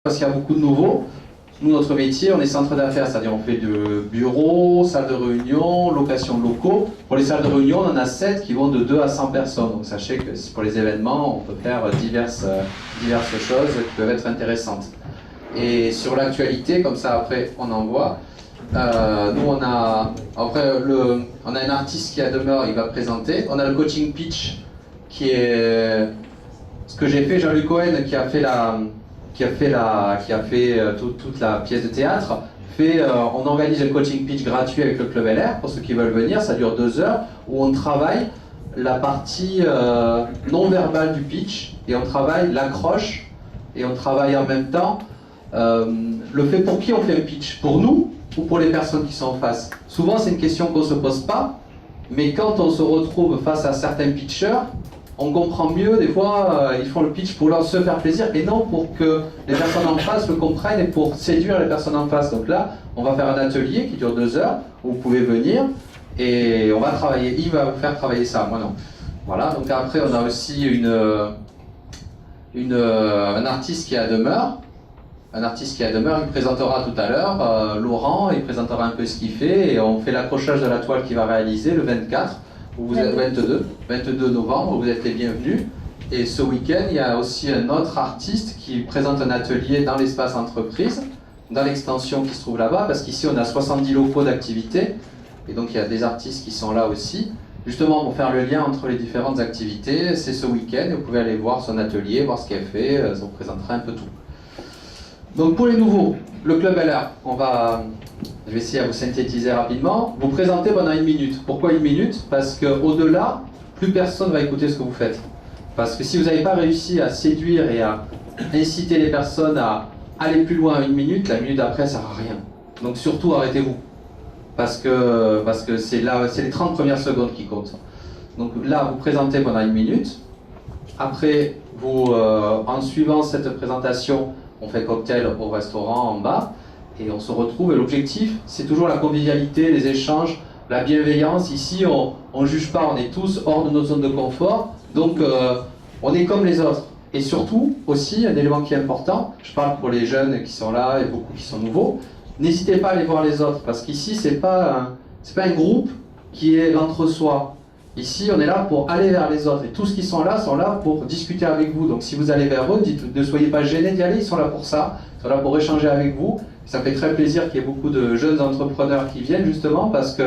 parce qu'il y a beaucoup de nouveaux. Nous, notre métier, on est centre d'affaires, c'est-à-dire on fait de bureaux, salles de réunion, location de locaux. Pour les salles de réunion, on en a 7 qui vont de 2 à 100 personnes. Donc sachez que pour les événements, on peut faire diverses choses qui peuvent être intéressantes. Et sur l'actualité, comme ça après on en voit, nous on a un artiste qui à demeure, il va présenter. On a le coaching pitch qui est ce que j'ai fait, Jean-Luc Cohen qui a fait toute la pièce de théâtre. On organise un coaching pitch gratuit avec le Club LR pour ceux qui veulent venir. Ça dure 2 heures où on travaille la partie non verbale du pitch et on travaille l'accroche et on travaille en même temps le fait pour qui on fait un pitch, pour nous ou pour les personnes qui sont en face. Souvent c'est une question qu'on ne se pose pas, mais quand on se retrouve face à certains pitchers, on comprend mieux, des fois, ils font le pitch pour leur se faire plaisir et non pour que les personnes en face le comprennent et pour séduire les personnes en face. Donc là, on va faire un atelier qui dure 2 heures, où vous pouvez venir et on va travailler. Il va vous faire travailler ça, moi non. Voilà, donc après, on a aussi un artiste qui est à demeure. Un artiste qui est à demeure, il présentera tout à l'heure, Laurent, il présentera un peu ce qu'il fait et on fait l'accrochage de la toile qu'il va réaliser le 24. Vous êtes 22 novembre, vous êtes les bienvenus. Et ce week-end, il y a aussi un autre artiste qui présente un atelier dans l'espace entreprise, dans l'extension qui se trouve là-bas, parce qu'ici on a 70 locaux d'activité, et donc il y a des artistes qui sont là aussi, justement pour faire le lien entre les différentes activités. C'est ce week-end, vous pouvez aller voir son atelier, voir ce qu'elle fait, ça vous présentera un peu tout. Donc pour les nouveaux, le Club LR, je vais essayer à vous synthétiser rapidement. Vous présentez pendant 1 minute. Pourquoi 1 minute? Parce qu'au-delà, plus personne va écouter ce que vous faites. Parce que si vous n'avez pas réussi à séduire et à inciter les personnes à aller plus loin à 1 minute, la minute d'après, ça ne sert à rien. Donc surtout, arrêtez-vous. Parce que c'est les 30 premières secondes qui comptent. Donc là, vous présentez pendant 1 minute. Après, en suivant cette présentation, on fait cocktail au restaurant en bas. Et on se retrouve, et l'objectif, c'est toujours la convivialité, les échanges, la bienveillance. Ici, on ne juge pas, on est tous hors de notre zone de confort, donc on est comme les autres. Et surtout, aussi, un élément qui est important, je parle pour les jeunes qui sont là et beaucoup qui sont nouveaux, n'hésitez pas à aller voir les autres, parce qu'ici, c'est pas un groupe qui est l'entre-soi. Ici, on est là pour aller vers les autres, et tous qui sont là pour discuter avec vous. Donc si vous allez vers eux, ne soyez pas gênés d'y aller, ils sont là pour ça, ils sont là pour échanger avec vous. Ça me fait très plaisir qu'il y ait beaucoup de jeunes entrepreneurs qui viennent justement parce que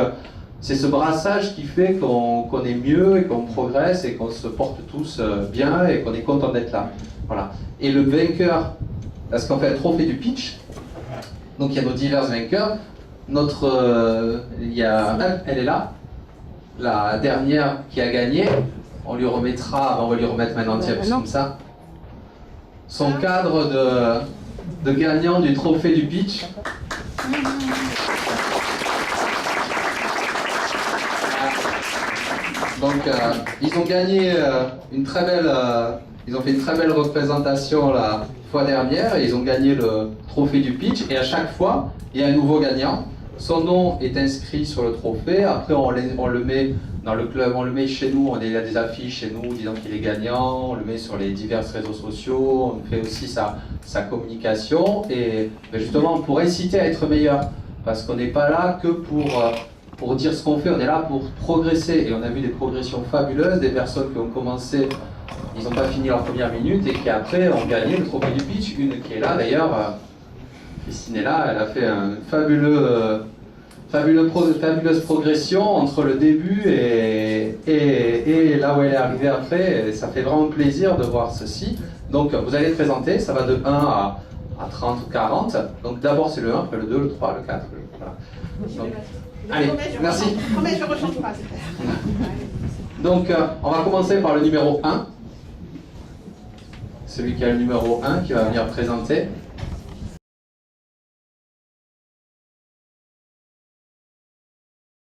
c'est ce brassage qui fait qu'on est mieux et qu'on progresse et qu'on se porte tous bien et qu'on est content d'être là. Voilà. Et le vainqueur, parce qu'on fait un trophée du pitch, donc il y a nos divers vainqueurs. Elle est là, la dernière qui a gagné. On lui remettra, on va lui remettre maintenant, tiens, comme ça, son cadre de gagnant du trophée du pitch. Donc ils ont gagné ils ont fait une très belle représentation la fois dernière et ils ont gagné le trophée du pitch et à chaque fois il y a un nouveau gagnant. Son nom est inscrit sur le trophée, après on le met dans le club, on le met chez nous, il y a des affiches chez nous disant qu'il est gagnant, on le met sur les divers réseaux sociaux, on fait aussi sa communication et justement pour inciter à être meilleur, parce qu'on n'est pas là que pour dire ce qu'on fait, on est là pour progresser et on a vu des progressions fabuleuses, des personnes qui ont commencé, ils n'ont pas fini leur première minute et qui après ont gagné le trophée du pitch, une qui est là d'ailleurs. Christine est là, elle a fait une fabuleuse progression entre le début et là où elle est arrivée après. Et ça fait vraiment plaisir de voir ceci. Donc vous allez présenter, ça va de 1 à 30 ou 40. Donc d'abord c'est le 1, après le 2, le 3, le 4. Voilà. Donc, allez, merci. Je rechange pas. Donc on va commencer par le numéro 1. Celui qui a le numéro 1 qui va venir présenter.